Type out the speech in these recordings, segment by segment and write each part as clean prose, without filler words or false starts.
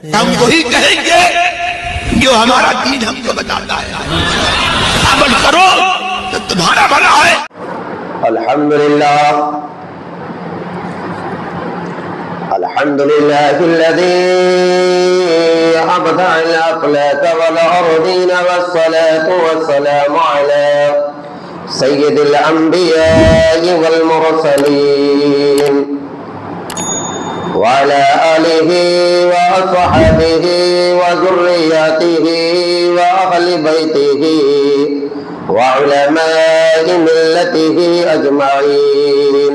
ہم وہی کہیں گے جو ہمارا دین ہم کو بتاتا ہے. عمل کرو تو تمہارا بھلا ہے. الحمدللہ الذي أبدع الأفلاك والأرضين والصلاة والسلام على سيد الأنبياء والمرسلين وعلى آله وأصحابه وذرياته وأهل بيته وعلماء ملته أجمعين.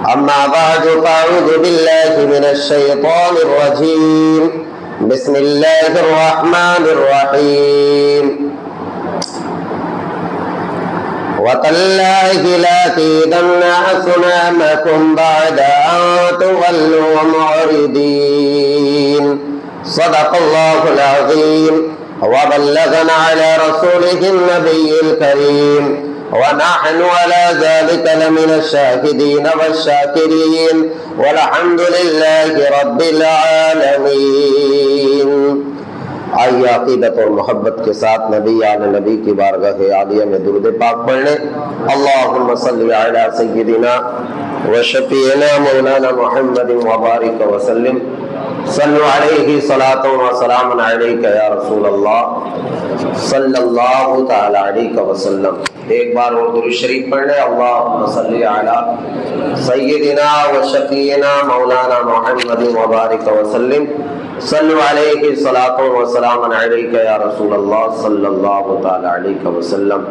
أما بعد فأعوذ بالله من الشيطان الرجيم. بسم الله الرحمن الرحيم. وتالله لأكيدن أصنامكم بعد أن تولوا معرضين. صدق الله العظيم وبلغنا على رسوله النبي الكريم ونحن على ذلك لمن الشاهدين والشاكرين والحمد لله رب العالمين. آئیے عقیدت اور محبت کے ساتھ نبی آل نبی کی بارگاہ عالیہ میں درود پاک پڑھ لیں. اللہم صلی علی سیدنا و شفیعنا مولانا محمد وبارک وسلم. صلو علیہ صلاۃ و سلام علیک یا رسول اللہ صلی اللہ تعالی علیہ وسلم. ایک بار اور درود شریف پڑھ لیں. اللہم صلی علی سیدنا و شفیعنا مولانا محمد وبارک وسلم. صلو علیہ صلاۃ و سلام علیک یا رسول اللہ صلی اللہ تعالی علیہ وسلم.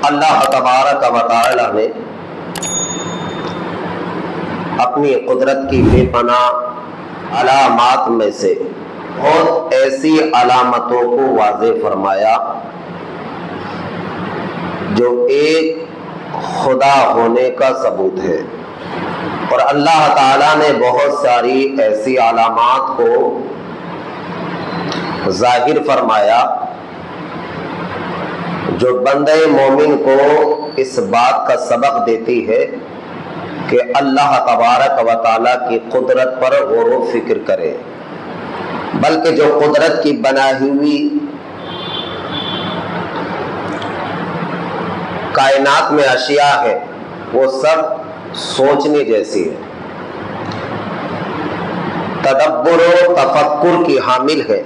اللہ تبارک و تعالی نے اپنی قدرت کی بے پناہ علامات میں سے بہت ایسی علامتوں کو واضح فرمایا جو ایک خدا ہونے کا ثبوت ہے، اور اللہ تعالیٰ نے بہت ساری ایسی علامات کو ظاہر فرمایا جو بندے مومن کو اس بات کا سبق دیتی ہے کہ اللہ تبارک و تعالیٰ کی قدرت پر غور و فکر کرے، بلکہ جو قدرت کی بنائی ہوئی کائنات میں اشیاء ہے وہ سب سوچنے جیسی ہے، تدبر و تفکر کی حامل ہے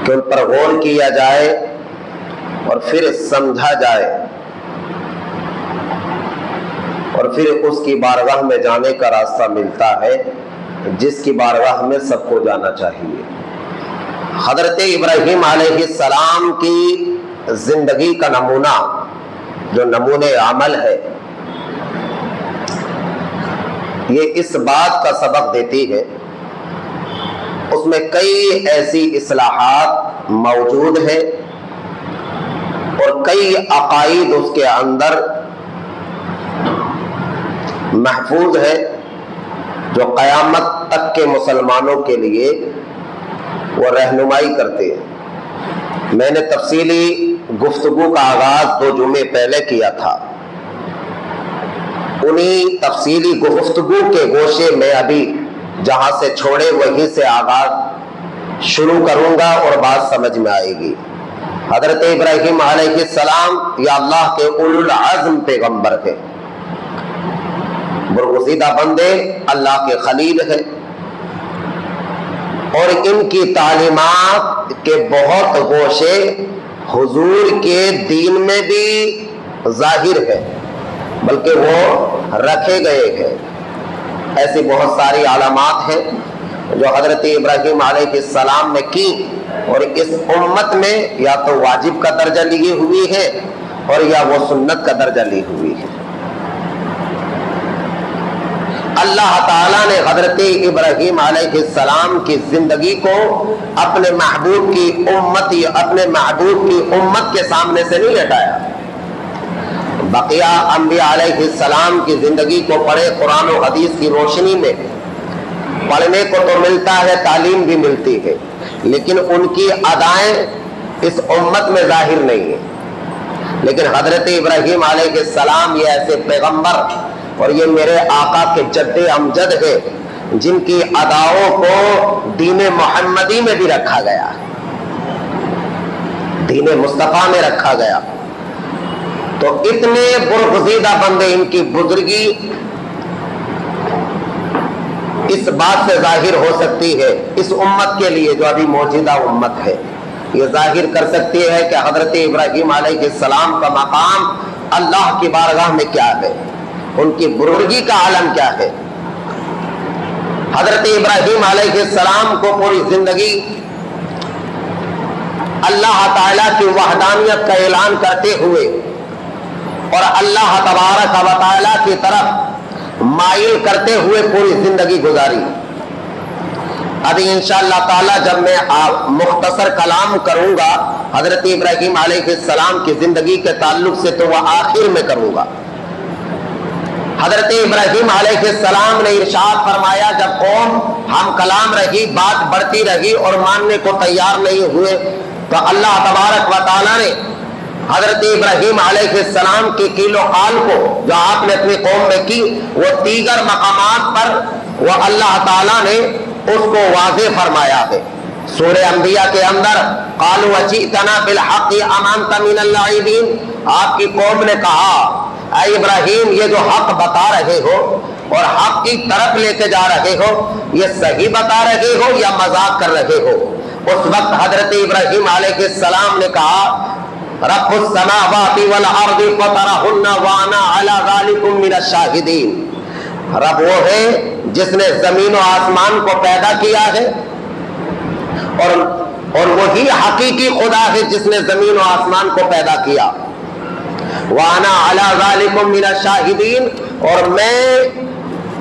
کہ ان پر غور کیا جائے اور پھر سمجھا جائے اور پھر اس کی بارگاہ میں جانے کا راستہ ملتا ہے جس کی بارگاہ میں سب کو جانا چاہیے. حضرت ابراہیم علیہ السلام کی زندگی کا نمونہ جو نمونے عمل ہے یہ اس بات کا سبق دیتی ہے، اس میں کئی ایسی اصلاحات موجود ہیں اور کئی عقائد اس کے اندر محفوظ ہے جو قیامت تک کے مسلمانوں کے لیے وہ رہنمائی کرتے ہیں. میں نے تفصیلی گفتگو کا آغاز 2 جمعے پہلے کیا تھا. انہی تفصیلی گفتگو کے گوشے میں ابھی جہاں سے چھوڑے وہیں سے آغاز شروع کروں گا اور بات سمجھ میں آئے گی. حضرت ابراہیم علیہ السلام یا اللہ کے اولو العزم پیغمبر ہے، برگزیدہ بندے اللہ کے خلیل ہیں، اور ان کی تعلیمات کے بہت گوشے حضور کے دین میں بھی ظاہر ہے بلکہ وہ رکھے گئے ہیں. ایسی بہت ساری علامات ہیں جو حضرت ابراہیم علیہ السلام نے کی اور اس امت میں یا تو واجب کا درجہ لی ہوئی ہے اور یا وہ سنت کا درجہ لی ہوئی ہے. اللہ تعالیٰ نے حضرت ابراہیم علیہ السلام کی زندگی کو اپنے محبوب کی امت کے سامنے سے نہیں ہٹایا. بقیہ انبیاء علیہ السلام کی زندگی کو پڑھے قرآن و حدیث کی روشنی میں پڑھنے کو تو ملتا ہے، تعلیم بھی ملتی ہے، لیکن ان کی ادائیں اس امت میں ظاہر نہیں ہیں. لیکن حضرت ابراہیم علیہ السلام یہ ایسے پیغمبر اور یہ میرے آقا کے جد امجد ہے جن کی اداؤں کو دین محمدی میں بھی رکھا گیا، دین مصطفیٰ میں رکھا گیا۔ تو اتنے برگزیدہ بندے، ان کی بزرگی اس بات سے ظاہر ہو سکتی ہے، اس امت کے لیے جو ابھی موجودہ امت ہے، یہ ظاہر کر سکتی ہے کہ حضرت ابراہیم علیہ السلام کا مقام اللہ کی بارگاہ میں کیا ہے، ان کی بزرگی کا عالم کیا ہے۔ حضرت ابراہیم علیہ السلام کو پوری زندگی اللہ تعالیٰ کی وحدانیت کا اعلان کرتے ہوئے اور اللہ تبارک و تعالیٰ کی طرف مائل کرتے ہوئے پوری زندگی گزاری۔ ابھی انشاءاللہ تعالیٰ جب میں مختصر کلام کروں گا حضرت ابراہیم علیہ السلام کی زندگی کے تعلق سے تو وہ آخر میں کروں گا۔ حضرت ابراہیم علیہ السلام نے ارشاد فرمایا، جب قوم ہم کلام رہی، بات بڑھتی رہی اور ماننے کو تیار نہیں ہوئے، تو اللہ تبارک و تعالیٰ نے حضرت ابراہیم علیہ السلام کی قیل و قال کو جو آپ نے اپنی قوم میں کی، وہ دیگر مقامات پر وہ اللہ تعالیٰ نے اس کو واضح فرمایا ہے۔ سورہ انبیاء کے اندر قالوا اجئتنا بالحق ام انت من اللاعبین، آپ کی قوم نے کہا اے ابراہیم یہ جو حق بتا رہے ہو اور حق کی طرف لے کے جا رہے ہو، یہ صحیح بتا رہے ہو یا مذاق کر رہے ہو؟ اس وقت حضرت ابراہیم علیہ السلام نے کہا رب السماوات والارض فطرہن وانا علی ذلک من الشاہدین، رب وہ ہے جس نے زمین و آسمان کو پیدا کیا ہے اور وہی حقیقی خدا ہے جس نے زمین و آسمان کو پیدا کیا۔ وانا علی ذلک من الشاہدین، اور میں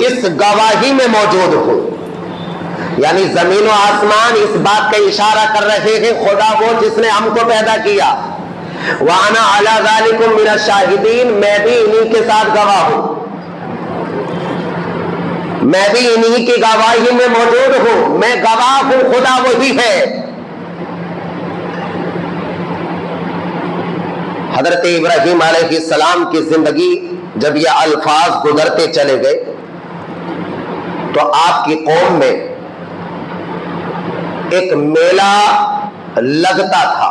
اس گواہی میں موجود ہوں، یعنی زمین و آسمان اس بات کا اشارہ کر رہے ہیں خدا وہ جس نے ہم کو پیدا کیا۔ وانا علی ذلک من الشاہدین، میں بھی انہی کے ساتھ گواہ ہوں، میں بھی انہی کی گواہی میں موجود ہوں، میں گواہ ہوں خدا وہی ہے۔ حضرت ابراہیم علیہ السلام کی زندگی جب یہ الفاظ گزرتے چلے گئے تو آپ کی قوم میں ایک میلہ لگتا تھا،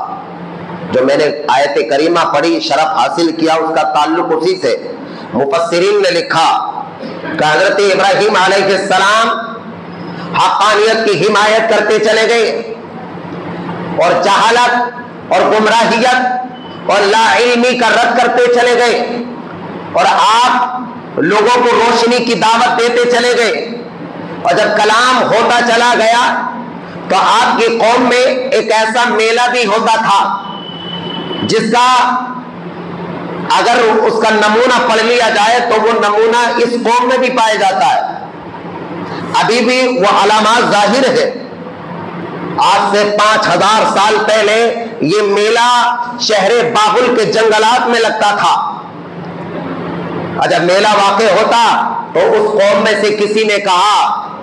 جو میں نے آیت کریمہ پڑھی، شرف حاصل کیا، اس کا تعلق اسی سے۔ مفسرین نے لکھا کہ حضرت ابراہیم علیہ السلام حقانیت کی حمایت کرتے چلے گئے اور جہالت اور گمراہیت اور لا علمی کا رد کرتے چلے گئے، اور آپ لوگوں کو روشنی کی دعوت دیتے چلے گئے، اور جب کلام ہوتا چلا گیا تو آپ کی قوم میں ایک ایسا میلہ بھی ہوتا تھا جس کا اگر اس کا نمونہ پڑھ لیا جائے تو وہ نمونہ اس قوم میں بھی پایا جاتا ہے، ابھی بھی وہ علامات ظاہر ہے۔ آج سے 5000 سال پہلے یہ میلہ شہر بابل کے جنگلات میں لگتا تھا، اور جب میلہ واقع ہوتا تو اس قوم میں سے کسی نے کہا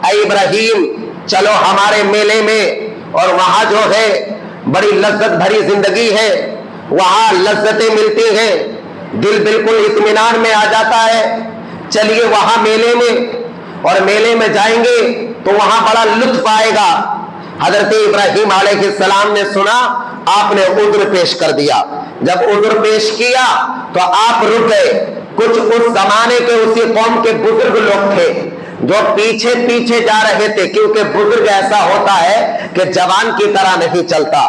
اے ابراہیم چلو ہمارے میلے میں، اور وہاں جو ہے بڑی لذت بھری زندگی ہے، وہاں لذتیں ملتی ہیں، دل بالکل اطمینان میں آ جاتا ہے، چلیے وہاں میلے میں، اور میلے میں جائیں گے تو وہاں بڑا لطف آئے گا۔ حضرت ابراہیم علیہ السلام نے سنا، آپ نے عذر پیش کر دیا، جب عذر پیش کیا تو آپ رک گئے۔ کچھ اس زمانے کے اسی قوم کے بزرگ لوگ تھے جو پیچھے پیچھے جا رہے تھے، کیونکہ بزرگ ایسا ہوتا ہے کہ جوان کی طرح نہیں چلتا،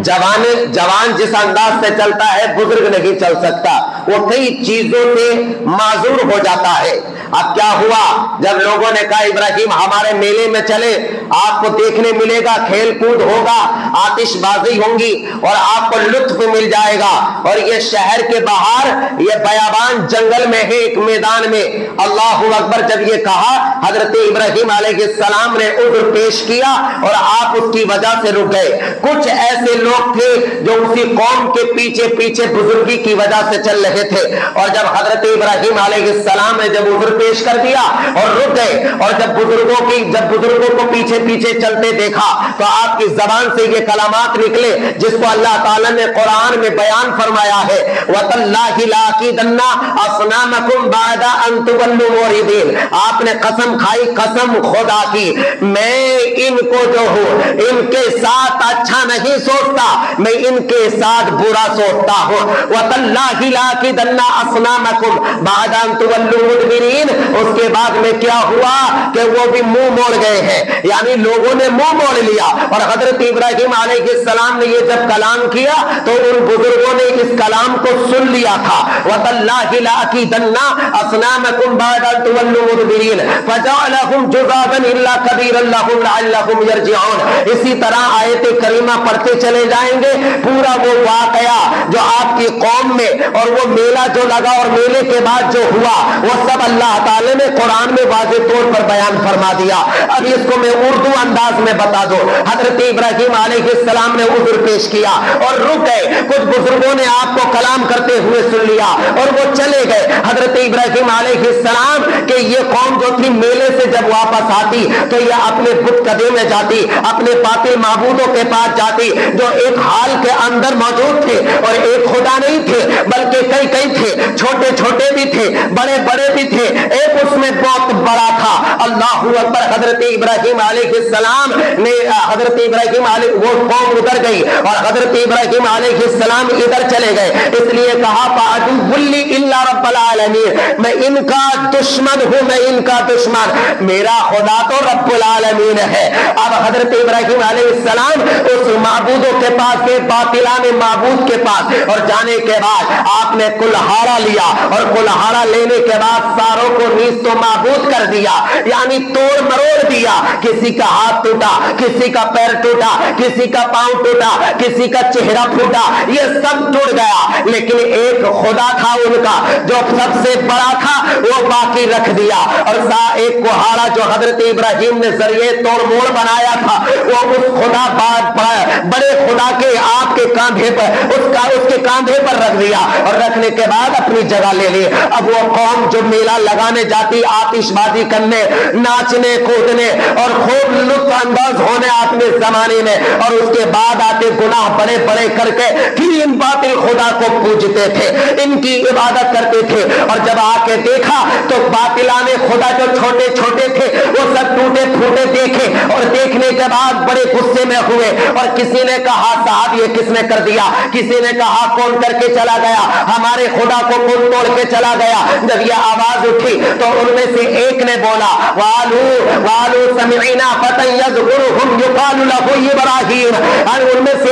جوان جس انداز سے چلتا ہے بزرگ نہیں چل سکتا، وہ کئی چیزوں سے معذور ہو جاتا ہے۔ اب کیا ہوا، جب لوگوں نے کہا ابراہیم ہمارے میلے میں چلے، آپ کو دیکھنے ملے گا، کھیل کود ہوگا، آتش بازی ہوں گی اور آپ کو لطف مل جائے گا، اور یہ شہر کے باہر یہ بیابان جنگل میں ہے ایک میدان میں۔ اللہ اکبر، جب یہ کہا حضرت ابراہیم علیہ السلام نے عذر پیش کیا اور آپ اس کی وجہ سے رک گئے۔ کچھ ایسے لوگ تھے جو اسی قوم کے پیچھے پیچھے بزرگی کی وجہ سے چل رہے رہے تھے، اور جب حضرت ابراہیم علیہ السلام نے جب عذر پیش کر دیا اور رک گئے، اور جب بزرگوں کو پیچھے پیچھے چلتے دیکھا تو آپ کی زبان سے یہ کلمات نکلے جس کو اللہ تعالیٰ نے قرآن میں بیان فرمایا ہے، وَتَاللَّهِ لَأَكِيدَنَّ أَصْنَامَكُمْ بَعْدَ أَن تُوَلُّوا مُدْبِرِينَ۔ آپ نے قسم کھائی، قسم خدا کی، میں ان کو جو ہوں ان کے ساتھ اچھا نہیں سوچتا، میں ان کے ساتھ برا سوچتا ہوں۔ وَتَاللَّهِ لَأَكِيدَنَّ أَصْنَامَكُمْ بَعْدَ أَن تُوَلُّوا مُدْبِرِينَ۔ اس کے بعد میں کیا ہوا کہ وہ بھی منہ موڑ گئے ہیں، یعنی لوگوں نے منہ موڑ لیا۔ اور حضرت ابراہیم علیہ السلام نے یہ جب کلام کیا تو ان بزرگوں نے اس کلام کو سن لیا تھا، وَتَاللَّهِ لَأَكِيدَنَّ أَصْنَامَكُمْ بَعْدَ أَن تُوَلُّوا مُدْبِرِينَ فَجَعَلَهُمْ جُذَاذًا إِلَّا كَبِيرًا لَهُمْ لَعَلَّهُمْ يَرْجِعُونَ۔ اسی طرح آیت کریمہ پڑھتے چلے جائیں گے، پورا وہ واقعہ جو آپ کی قوم میں اور وہ میلہ جو لگا اور میلے کے بعد جو ہوا وہ سب اللہ تعالی نے قرآن میں واضح طور پر بیان فرما دیا۔ اب اس کو میں اردو انداز میں بتا دو۔ حضرت ابراہیم علیہ السلام نے عذر پیش کیا اور رک گئے، کچھ بزرگوں نے آپ کو کلام کرتے ہوئے سن لیا اور وہ چلے گئے۔ حضرت ابراہیم علیہ السلام کہ یہ قوم جو تھی میلے سے جب واپس آتی تو یہ اپنے بت کدے میں جاتی، اپنے باطل معبودوں کے پاس جاتی جو ایک حال کے اندر موجود تھے، اور ایک خدا نہیں تھے بلکہ کئی تھے، چھوٹے چھوٹے بھی تھے، بڑے بڑے بھی تھے، ایک اس میں بہت بڑا تھا۔ اللہ اکبر۔ حضرت ابراہیم علیہ السلام نے حضرت ابراہیم علیہ وہ قوم ادھر گئی اور حضرت ابراہیم علیہ السلام ادھر چلے گئے، اس لیے کہا فَعَدُوٌّ لِّي إِلَّا رَبَّ الْعَالَمِينَ، میں ان کا دشمن ہوں، میں ان کا دشمن، میرا خدا تو رب العالمین ہے۔ اب حضرت ابراہیم علیہ السلام اس معبودوں کے پاس گئے، باطلان معبود کے پاس، اور جانے کے بعد آپ نے کلہاڑا لیا اور کلہاڑا لینے کے بعد ساروں کو نیز تو معبود کر دیا، یعنی توڑ مروڑ دیا، کسی کا ہاتھ ٹوٹا، کسی کا پیر ٹوٹا، کسی کا پاؤں ٹوٹا، کسی کا چہرہ پھوٹا، یہ سب ٹوٹ گیا، لیکن ایک خدا تھا ان کا جو سب سے بڑا تھا وہ باقی رکھ دیا۔ اور ایک کہاڑا جو حضرت ابراہیم نے ذریعے توڑ موڑ بنایا تھا وہ اس خدا بڑے خدا کے آپ کے کاندھے پر اس کے کاندھے پر رکھ دیا اور رکھنے کے بعد اپنی جگہ لے لی۔ اب وہ قوم جو میلہ لگانے جاتی، آتش بازی کرنے، ناچنے کودنے اور خوب لطف اندوز ہونے اپنے زمانے میں، اور اس کے بعد آتے گناہ بڑے بڑے کر کے پھر ان باطل خدا کو پوجتے تھے، ان کی عبادت کرتے تھے۔ اور جب آ کے دیکھا تو باطلان خدا جو چھوٹے چھوٹے تھے وہ سب ٹوٹے پھوٹے دیکھے، اور دیکھنے کے بعد بڑے غصے میں ہوئے، اور کسی نے کہا صاحب یہ کس نے کر دیا، کسی نے کہا کون کر کے چلا گیا، ہمارے خدا کو کون توڑ کے چلا گیا۔ جب یہ آواز اٹھی تو ان میں سے ایک نے بولا وَعَلُوا سَمِعِنَا فَتًى يَذْكُرُهُمْ يُقَالُ لَهُ إِبْرَاهِيمُ، اور ان میں سے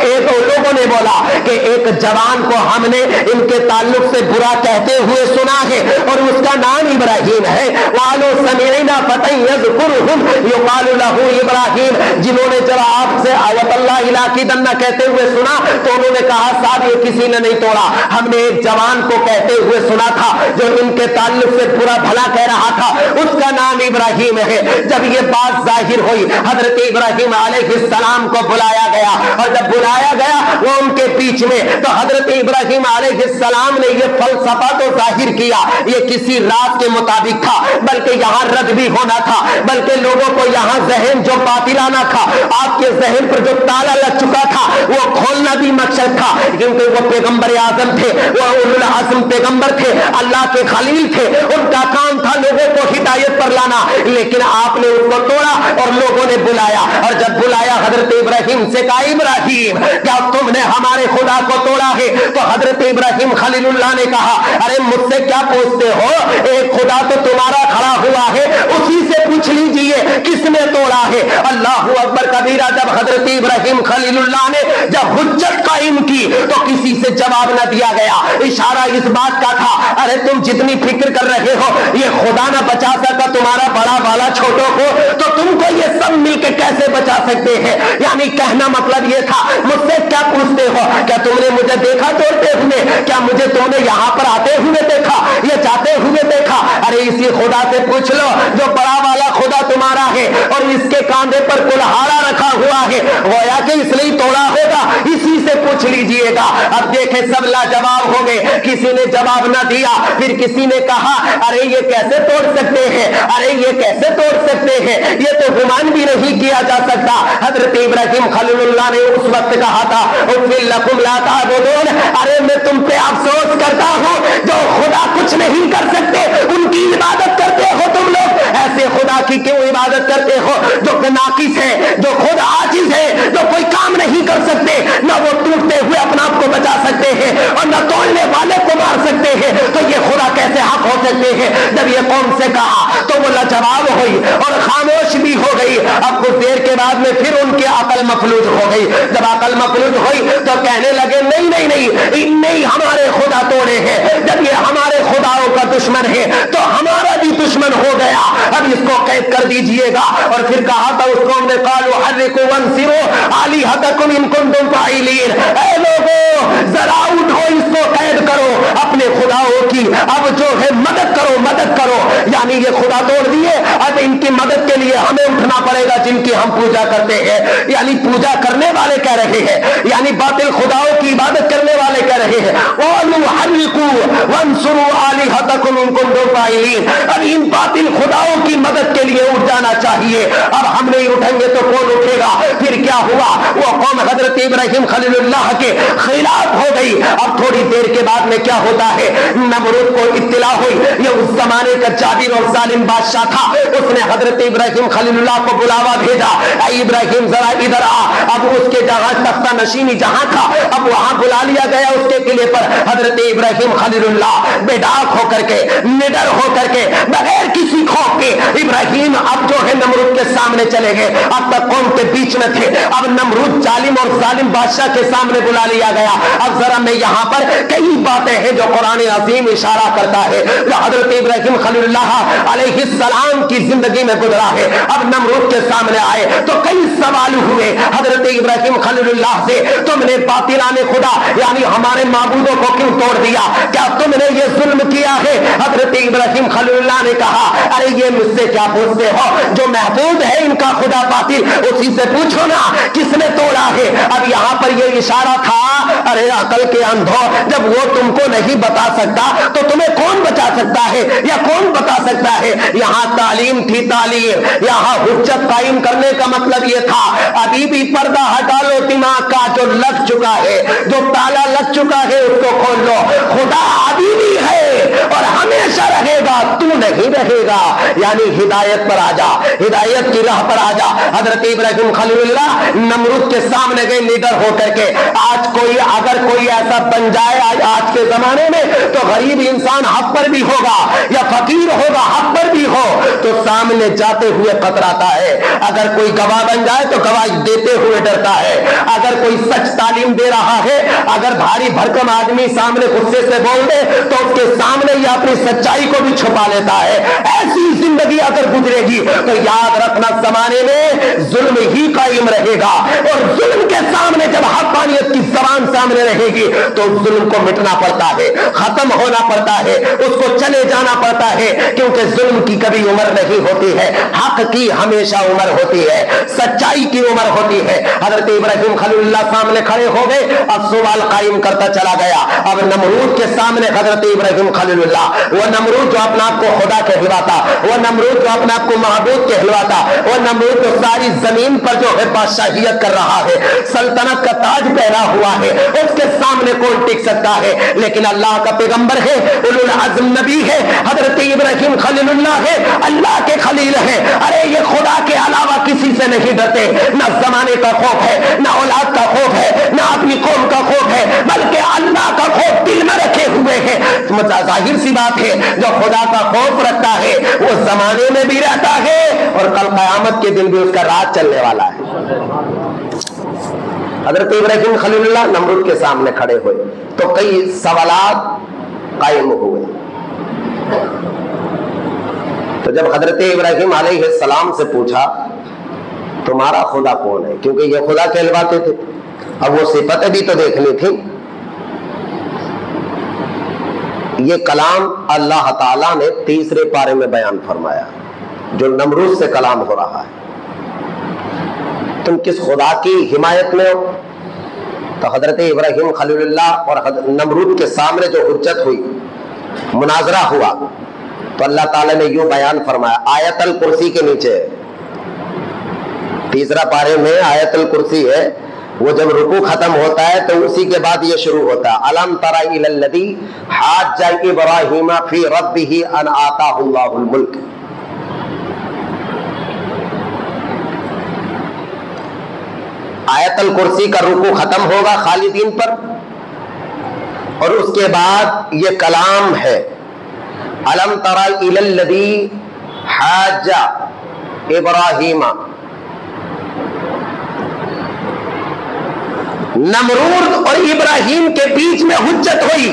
ایک لوگوں نے بولا کہ ایک جوان کو ہم نے ان کے تعلق سے برا کہتے ہوئے سنا ہے اور اس کا نام ابراہیم ہے۔ وَعَلُوا سَمِعِنَا فَتًى يَذْكُرُهُمْ يُقَالُ لَهُ إِبْرَاهِيمُ، جنہوں نے جب آپ سے آیت اللہ لَأَكِيدَنَّ کہتے ہوئے سنا تو انہوں نے کہا صاحب یہ کسی نے نہیں توڑا، ہم نے ایک جوان کو کہتے ہوئے سنا تھا جو ان کے تعلق سے برا بھلا کہہ رہا تھا، اس کا نام ابراہیم ہے۔ جب یہ بات ظاہر ہوئی حضرت ابراہیم علیہ السلام کو بلایا گیا، اور جب بلایا گیا وہ ان کے بیچ میں تو حضرت ابراہیم علیہ السلام نے یہ فلسفہ تو ظاہر کیا، یہ کسی راز کے مطابق تھا بلکہ یہاں رد بھی ہونا تھا، بلکہ لوگوں کو یہاں ذہن جو باطلانہ تھا، آپ کے ذہن پر جو تالا لگ چکا تھا وہ کھولنا بھی مقصد تھا، کیونکہ وہ پیغمبر اعظم تھے، وہ اولو العزم پیغمبر تھے، اللہ کے خلیل تھے، ان کا کام تھا لوگوں کو ہدایت پر لانا، لیکن آپ نے اس کو توڑا اور لوگوں نے بلایا، اور جب بلایا حضرت ابراہیم سے کہا ابراہیم کیا تم نے ہمارے خدا کو توڑا ہے؟ تو حضرت ابراہیم خلیل اللہ نے کہا ارے مجھ سے کیا پوچھتے ہو، ایک خدا تو تمہارا کھڑا ہوا ہے، اسی سے پوچھ لیجئے کس نے توڑا ہے۔ اللہ اکبر کبیرہ۔ جب حضرت ابراہیم خلیل اللہ نے جب حجت قائم کی تو کسی سے جواب نہ دیا گیا، اشارہ اس بات کا تھا ارے تم جتنی فکر کر رہے ہو یہ خدا نہ بچا سکا تمہارا بڑا والا چھوٹوں کو، تو تم کو یہ سب مل کے کیسے بچا سکتے ہیں؟ یعنی کہنا مطلب یہ تھا مجھ سے کیا پوچھتے ہو، کیا تم نے مجھے دیکھا توڑتے ہوئے، کیا مجھے تم نے یہاں پر آتے ہوئے دیکھا، یہ جاتے ہوئے دیکھا؟ ارے اسی خدا سے پوچھ لو جو بڑا والا خدا تمہارا ہے اور اس کے کاندھے پر کلہاڑا رکھا ہوا ہے، گویا کہ اس لیے توڑا ہوگا، اسی سے پوچھ لیجئے گا۔ اب دیکھیں سب لاجواب ہو گئے، کسی نے جواب نہ دیا، پھر کسی نے کہا ارے یہ کیسے توڑ سکتے ہیں، ارے یہ کیسے توڑ سکتے ہیں، یہ تو گمان بھی نہیں کیا جا سکتا۔ حضرت ابراہیم خلیل اللہ نے اس وقت کہا تھا اُفِّلْ لَكُمْ لَا تَعْبُدُونَ، ارے میں تم پہ افسوس کرتا ہوں، جو خدا کچھ نہیں کر سکتے ان کی عبادت کرتے ہو تم لوگ، ایسے خدا کی کیوں عبادت کرتے ہو جو ناقص ہے، جو خود عاجز ہے، جو کوئی کام نہیں کر سکتے، نہ وہ ٹوٹتے ہوئے اپنا آپ کو بچا سکتے ہیں اور نہ توڑنے والے کو مار سکتے ہیں، تو یہ خدا کیسے حق ہو سکتے ہیں؟ جب یہ قوم سے کہا تو وہ لاجواب ہوئی اور خاموش بھی ہو گئی۔ اب کچھ دیر کے بعد میں پھر ان کی عقل مفلوج ہو گئی، جب عقل مفلوج ہوئی تو کہنے لگے نہیں نہیں نہیں، نہیں ہمارے خدا توڑے ہیں، جب یہ ہمارے خداؤں کا دشمن ہے تو ہمارا بھی دشمن ہو گیا، اب اس کو قید کر دیجئے گا۔ اور پھر کہا تھا اس قوم نے قالوا حرقوا وانصروا آلہتکم ان کنتم فاعلین، اے لوگوں ذرا اٹھو اس کو قید کرو، اپنے خداؤں کی اب جو ہے مدد کرو، مدد کرو، یعنی یہ خدا توڑ دیے، اب ان کی مدد کے لیے ہمیں اٹھنا پڑے گا جن کی ہم پوجا کرتے ہیں، یعنی پوجا کرنے والے کہہ رہے ہیں، یعنی باطل خداؤں کی عبادت کرنے والے کہہ رہے ہیں قالوا حرقوا وانصروا آلہتکم ان کنتم فاعلین، اب ان باطل خداؤں کی مدد کے لیے اٹھ جانا چاہیے، اب ہم نہیں اٹھیں گے تو کون اٹھے گا؟ پھر کیا ہوا؟ وہ قوم حضرت ابراہیم خلیل اللہ کے خلاف ہو گئی۔ اب تھوڑی دیر کے بعد میں کیا ہوتا ہے، نمرود کو اطلاع ہوئی، یہ اس زمانے کا جابر اور ظالم بادشاہ تھا، اس نے حضرت ابراہیم خلیل اللہ کو بلاوا بھیجا، اے ابراہیم ذرا ادھر آ۔ اب اس کے جہاں تختہ نشینی جہاں تھا اب وہاں بلا لیا گیا اس کے قلعے پر۔ حضرت ابراہیم خلیل اللہ بے ڈاک ہو کر کے، نڈر ہو کر کے، بغیر کسی خوف کے ابراہیم اب جو ہے نمرود کے سامنے چلے گئے۔ اب تک قوم کے بیچ میں تھے، اب نمرود ظالم اور ظالم بادشاہ کے سامنے بلا لیا گیا۔ اب ذرا میں یہاں پر کئی باتیں ہیں جو قرآن عظیم اشارہ کرتا ہے، جو حضرت ابراہیم خلیل اللہ علیہ السلام کی زندگی میں گزرا ہے۔ اب نمرود کے سامنے آئے تو کئی سوال ہوئے حضرت ابراہیم خلیل اللہ سے، تم نے باطلان خدا یعنی ہمارے معبودوں کو کیوں توڑ دیا؟ کیا تم نے یہ ظلم کیا ہے؟ حضرت ابراہیم خلیل اللہ نے کہا ارے یہ مجھ سے کیا پوچھتے ہو، جو محفوظ ہے ان کا خدا باطل اسی سے پوچھو نا کس نے توڑا ہے۔ اب یہاں پر یہ اشارہ تھا ارے عقل کے اندھو، جب وہ تم کو نہیں بتا سکتا تو تمہیں کون بتا سکتا ہے یا کون بتا سکتا ہے؟ یہاں تعلیم تھی، تعلیم، یہاں حجت قائم کرنے کا مطلب یہ تھا ابھی بھی پردہ ہٹا لو دماغ کا، جو لگ چکا ہے، جو تالا لگ چکا ہے اس کو کھول لو، خدا ابھی بھی ہے اور ہمیشہ رہے گا، تو نہیں رہے گا، یعنی ہدایت پر آ جا، ہدایت کی راہ پر آ جا۔ حضرت ابراہیم خلیل اللہ نمرود کے سامنے گئے نڈر ہو کر کے۔ آج کوئی اگر کوئی ایسا بن جائے آج کے زمانے میں تو غریب انسان حق پر بھی ہوگا یا فقیر ہوگا حق پر بھی ہو تو سامنے جاتے ہوئے کتراتا ہے، اگر کوئی گواہ بن جائے تو گواہی دیتے ہوئے ڈرتا ہے، اگر کوئی سچ تعلیم دے رہا ہے، اگر بھاری بھرکم آدمی سامنے غصے سے بول دے تو اس کے سامنے یہ اپنی سچائی کو بھی چھپا لیتا ہے۔ ایسی زندگی اگر گزرے گی تو یاد رکھنا زمانے میں ظلم ہی قائم رہے گا، اور ظلم کے سامنے جب حقانیت کی زبان سامنے رہے گی تو ظلم کو مٹنا پڑتا ہے، ختم ہونا پڑتا ہے، اس کو چلے جانا پڑتا ہے، کیونکہ ظلم کی کبھی عمر نہیں ہوتی ہے، حق کی ہمیشہ عمر ہوتی ہے، سچائی کی عمر ہوتی ہے۔ حضرت ابراہیم خلیل اللہ سامنے کھڑے ہو گئے، اب سوال قائم کرتا چلا گیا۔ اب نمرود کے سامنے حضرت ابراہیم خلیل اللہ، وہ نمرود جو اپنا آپ کو خدا کہلواتا، وہ نمرود جو اپنے آپ کو معبود کہلواتا، وہ نمرود جو ساری زمین پر جو ہے بادشاہیت کر رہا ہے، سلطنت کا تاج پہنا ہوا ہے، اس کے سامنے کون ٹک سکتا ہے؟ لیکن اللہ کا پیغمبر ہے، اولو العزم نبی ہے، حضرت ابراہیم خلیل اللہ ہے، اللہ کے خلیل ہے، ارے یہ خدا کے علاوہ کسی سے نہیں ڈرتے، نہ زمانے کا خوف ہے، نہ اولاد کا خوف ہے، نہ اپنی قوم کا خوف ہے، بلکہ اللہ کا خوف دل میں رکھے ہوئے ہیں۔ ظاہر سی بات ہے جو خدا کا خوف رکھتا ہے وہ زمانے میں بھی رہتا ہے اور کل قیامت کے دن بھی اس کا راز چلنے والا ہے۔ حضرت ابراہیم خلیل اللہ نمرود کے سامنے کھڑے ہوئے تو کئی سوالات قائم ہوئے۔ تو جب حضرت ابراہیم علیہ السلام سے پوچھا تمہارا خدا کون ہے، کیونکہ یہ خدا کہلواتے تھے، اب وہ صفتیں بھی تو دیکھنی تھی۔ یہ کلام اللہ تعالیٰ نے تیسرے پارے میں بیان فرمایا، جو نمرود سے کلام ہو رہا ہے، تم کس خدا کی حمایت میں ہو؟ تو حضرت ابراہیم خلیل اللہ اور نمرود کے سامنے جو حجت ہوئی، مناظرہ ہوا، تو اللہ تعالیٰ نے یوں بیان فرمایا، آیت الکرسی کے نیچے، تیسرا پارے میں آیت الکرسی ہے، وہ جب رکوع ختم ہوتا ہے تو اسی کے بعد یہ شروع ہوتا ہے، الم تر الی الذی حاج ابراہیم فی ربہ ان آتاہ اللہ الملک۔ آیت الکرسی کا رکوع ختم ہوگا خالدین پر، اور اس کے بعد یہ کلام ہے، الم تر الی الذی حاج ابراہیم، نمرود اور ابراہیم کے بیچ میں حجت ہوئی،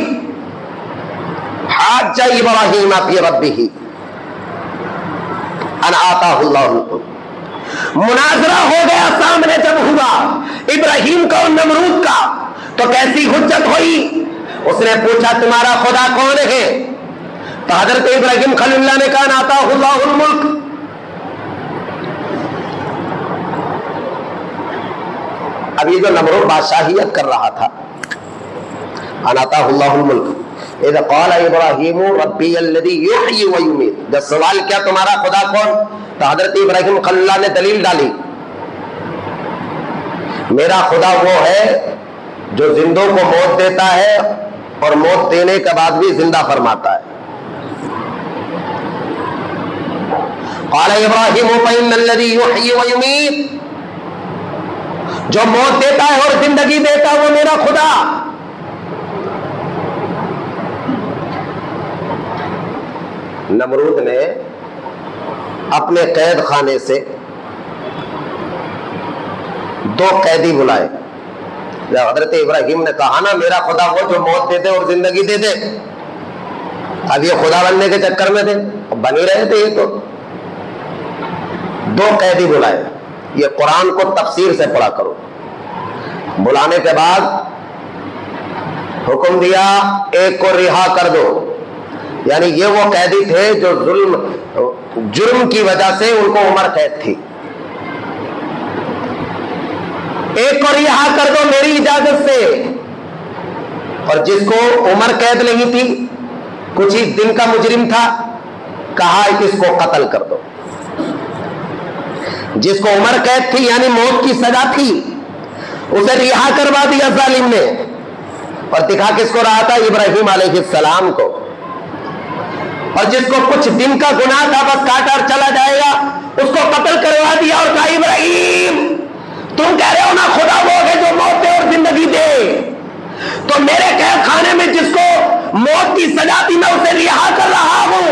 حاج ابراہیم فی ربہ ان آتاہ اللہ الملک، مناظرہ ہو گیا سامنے جب ہوا ابراہیم کا اور نمرود کا، تو کیسی حجت ہوئی؟ اس نے پوچھا تمہارا خدا کون ہے؟ تو حضرت ابراہیم خلیل اللہ نے کہا آتاہ اللہ الملک۔ اب یہ جو نمرود بادشاہیت کر رہا تھا، ان آتاہ اللہ الملک، اذ قال ابراہیم ربی الذی یحیی و یمیت، جب سوال کیا تمہارا خدا کون، تو حضرت ابراہیم خلیل اللہ نے دلیل ڈالی، میرا خدا وہ ہے جو زندوں کو موت دیتا ہے اور موت دینے کے بعد بھی زندہ فرماتا ہے۔ قال ابراہیم فإن الذی یحیی و یمیت، جو موت دیتا ہے اور زندگی دیتا ہے وہ میرا خدا۔ نمرود نے اپنے قید خانے سے 2 قیدی بلائے، جب حضرت ابراہیم نے کہا نا میرا خدا وہ جو موت دے دے اور زندگی دے دے، اب یہ خدا بننے کے چکر میں تھے، بن ہی رہے تھے، یہ تو 2 قیدی بلائے، یہ قرآن کو تفسیر سے پڑھا کرو۔ بلانے کے بعد حکم دیا ایک کو رہا کر دو، یعنی یہ وہ قیدی تھے جو جرم کی وجہ سے ان کو عمر قید تھی، ایک کو رہا کر دو میری اجازت سے، اور جس کو عمر قید نہیں تھی، کچھ ہی دن کا مجرم تھا، کہا اس کو قتل کر دو۔ جس کو عمر قید تھی یعنی موت کی سزا تھی، اسے رہا کروا دیا ظالم نے، اور دکھا کس کو رہا تھا؟ ابراہیم علیہ السلام کو۔ اور جس کو کچھ دن کا گناہ تھا، بس کاٹا اور چلا جائے گا، اس کو قتل کروا دیا اور کہا ابراہیم تم کہہ رہے ہو نا خدا وہ ہے جو موت دے اور زندگی دے، تو میرے قید خانے میں جس کو موت کی سزا تھی میں اسے رہا کر رہا ہوں،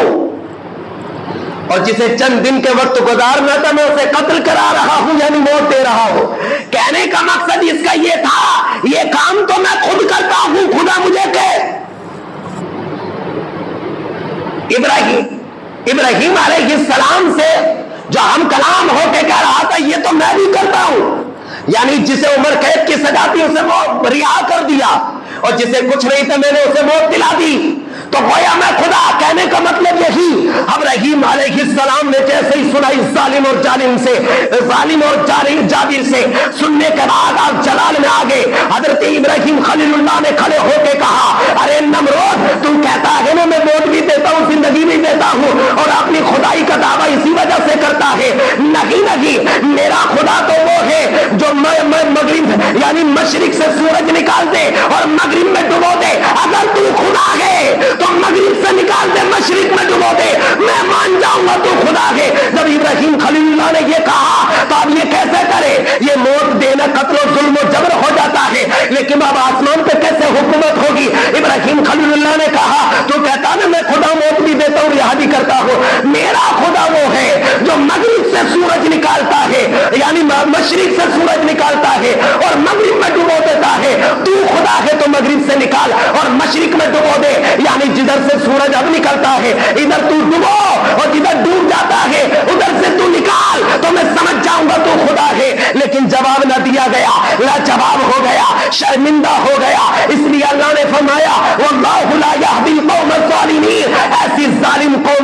اور جسے چند دن کے وقت گزارنا تھا میں اسے قتل کرا رہا ہوں، یعنی موت دے رہا ہوں۔ کہنے کا مقصد اس کا یہ تھا یہ کام تو میں خود کرتا ہوں، خدا مجھے کہ ابراہیم علیہ السلام سے جو ہم کلام ہو کے کہہ رہا تھا یہ تو میں بھی کرتا ہوں، یعنی جسے عمر قید کی سزا تھی اسے موت رہا کر دیا، اور جسے کچھ نہیں تھا میں نے اسے موت دلا دی، تو گویا میں خدا۔ کہنے کا مطلب یہی، ابراہیم علیہ السلام نے جیسے ہی سنا اس ظالم اور جابر سے، سننے کے بعد آپ جلال میں آگے حضرت ابراہیم خلیل اللہ نے کھڑے ہو کے کہا ارے نمرود تم کہتا ہے نا میں موت بھی دیتا ہوں زندگی بھی دیتا ہوں اور اپنی خدائی کا دعویٰ اسی وجہ سے کرتا ہے، نہیں میرا خدا تو وہ ہے جو مغرب یعنی مشرق سے سورج نکال دے اور مغرب میں ڈبو دے، اگر تو خدا ہے تو مغرب سے نکال دے مشرق میں ڈبو دے، میں مان جاؤں گا تو خدا ہے۔ جب ابراہیم خلیل اللہ نے یہ کہا تو اب یہ کیسے کرے؟ یہ موت دینا قتل و ظلم و جبر ہو جاتا ہے، لیکن اب آسمان پہ کیسے حکومت ہوگی؟ ابراہیم خلیل اللہ نے کہا تو کہتا نا میں خدا موت بھی دیتا ہوں رہا بھی کرتا ہوں، میرا خدا وہ ہے جو مغرب سے سورج نکالتا ہے یعنی مشرق سے سورج نکالتا ہے اور مغرب میں ڈبو دیتا ہے، تو خدا ہے تو مغرب سے نکال اور مشرق میں ڈبو دے، یعنی جدھر سے سورج اب نکلتا ہے ادھر تو ڈبو اور جدھر ڈوب جاتا ہے ادھر سے تو نکال، تو میں سمجھ جاؤں گا تو خدا ہے۔ لیکن جواب نہ دیا گیا، لاجواب ہو گیا، شرمندہ ہو گیا، اس لیے اللہ نے فرمایا واللہ لا یہدی القوم الظالمین، ایسی ظالم قوم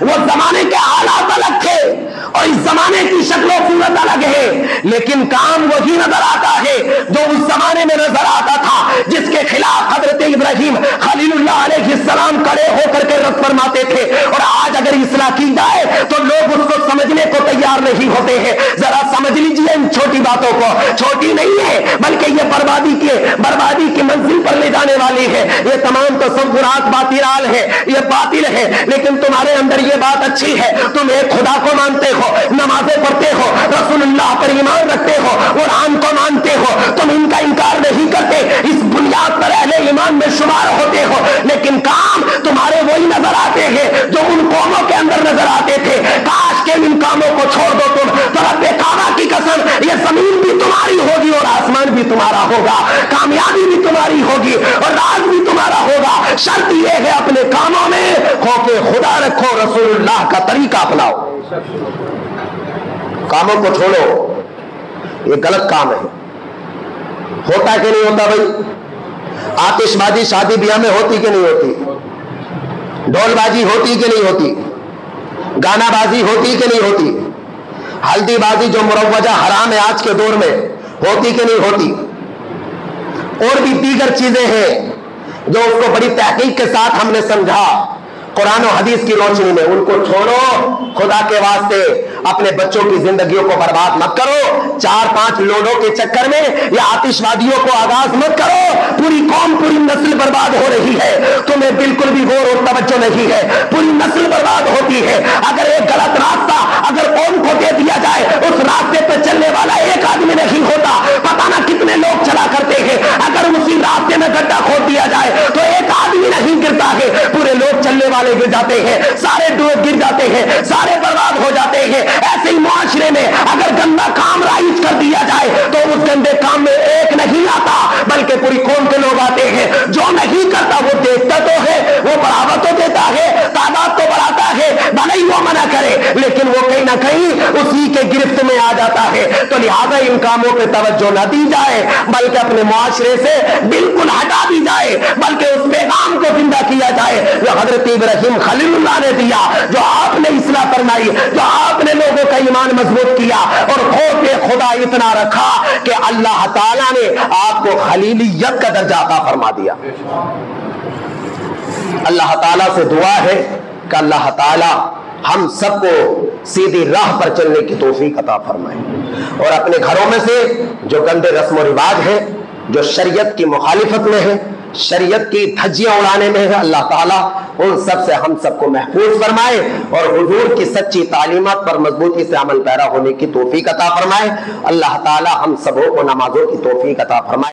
وہ زمانے کے حالات الگ تھے اور اس زمانے کی شکل و صورت الگ ہے، لیکن کام وہی نظر آتا ہے جو اس زمانے میں نظر آتا تھا، جس کے خلاف حضرت ابراہیم خلیل اللہ علیہ السلام کھڑے ہو کر کے رد فرماتے تھے۔ اور آج اگر اصلاح کی جائے تو لوگ اس کو سمجھنے کو تیار نہیں ہوتے ہیں۔ ذرا سمجھ لیجئے ان چھوٹی باتوں کو، چھوٹی نہیں ہے بلکہ یہ بربادی کی منزل پر لے جانے والی ہے۔ یہ تمام تصورات باطل ہے، یہ باطل ہے، لیکن تمہارے اندر یہ بات اچھی ہے، تم ایک خدا کو مانتے ہو، نمازیں پڑھتے ہو، رسول اللہ پر ایمان رکھتے ہو، قرآن کو مانتے ہو، تم ان کا انکار نہیں کرتے، اس بنیاد پر اہل ایمان میں شمار ہوتے ہو، لیکن کام تمہارے وہی نظر آتے ہیں جو ان قوموں کے اندر نظر آتے تھے۔ کاش کہ ان کاموں کو چھوڑ دو تم، تو رب کعبہ کی قسم یہ زمین بھی تمہاری ہوگی اور آسمان بھی تمہارا ہوگا، کامیابی بھی تمہاری ہوگی اور راز بھی تمہارا ہوگا۔ شرط یہ ہے اپنے کاموں میں خوف خدا رکھو، رسول اللہ کا طریقہ اپناؤ، کاموں کو چھوڑو، یہ غلط کام ہے۔ ہوتا کہ نہیں ہوتا بھائی؟ آتش بازی شادی بیاہ میں ہوتی کہ نہیں ہوتی؟ ڈھول بازی ہوتی کہ نہیں ہوتی؟ گانا بازی ہوتی کہ نہیں ہوتی؟ ہلدی بازی جو مروجہ حرام ہے آج کے دور میں، ہوتی کہ نہیں ہوتی؟ اور بھی دیگر چیزیں ہیں جو اس کو بڑی تحقیق کے ساتھ ہم نے سمجھا قرآن و حدیث کی روشنی میں۔ ان کو چھوڑو، خدا کے واسطے اپنے بچوں کی زندگیوں کو برباد مت کرو، 4-5 لوڈوں کے چکر میں یا آتش بازیوں کو آغاز مت کرو، پوری قوم پوری نسل برباد ہو رہی ہے، تمہیں بالکل بھی غور اور توجہ نہیں ہے، پوری نسل برباد ہوتی ہے۔ اگر ایک غلط راستہ اگر قوم کو دے دیا جائے، اس راستے پہ چلنے والا ایک آدمی نہیں ہوتا، پتہ نہ کتنے لوگ چلا کرتے ہیں، اگر اسی راستے میں گڈھا کھود دیا جائے تو ایک آدمی نہیں گرتا ہے، پورے لوگ چلنے والے گر جاتے ہیں، سارے گر جاتے ہیں، سارے برباد ہو جاتے ہیں۔ ایسے ہی معاشرے میں اگر گندا کام رائج کر دیا جائے تو اس گندے کام میں ایک نہیں آتا بلکہ پوری قوم کے لوگ آتے ہیں۔ جو نہیں کرتا وہ دیکھتا تو ہے، وہ بڑھاوا تو دیتا ہے، تعداد تو بڑھاتا ہے، بھلے ہی وہ منع کرے لیکن وہ کہیں نہ کہیں اسی کے گرفت میں آ جاتا ہے۔ تو لہذا ان کاموں پہ توجہ نہ دی جائے بلکہ اپنے معاشرے سے بالکل ہٹا دی جائے، بلکہ اس پیغام کو زندہ کیا جائے جو حضرت ابراہیم خلیل اللہ نے دیا، جو آپ نے اصلاح فرمائی، جو آپ نے لوگوں کا ایمان مضبوط کیا اور خوف خدا اتنا رکھا کہ اللہ تعالیٰ نے آپ کو خلیلیت کا درجہ عطا فرما دیا۔ اللہ تعالیٰ سے دعا ہے کہ اللہ تعالیٰ ہم سب کو سیدھی راہ پر چلنے کی توفیق عطا فرمائے، اور اپنے گھروں میں سے جو گندے رسم و رواج ہیں، جو شریعت کی مخالفت میں ہے، شریعت کی دھجیاں اڑانے میں ہے، اللہ تعالیٰ ان سب سے ہم سب کو محفوظ فرمائے اور حضور کی سچی تعلیمات پر مضبوطی سے عمل پیرا ہونے کی توفیق عطا فرمائے۔ اللہ تعالیٰ ہم سبوں کو نمازوں کی توفیق عطا فرمائے۔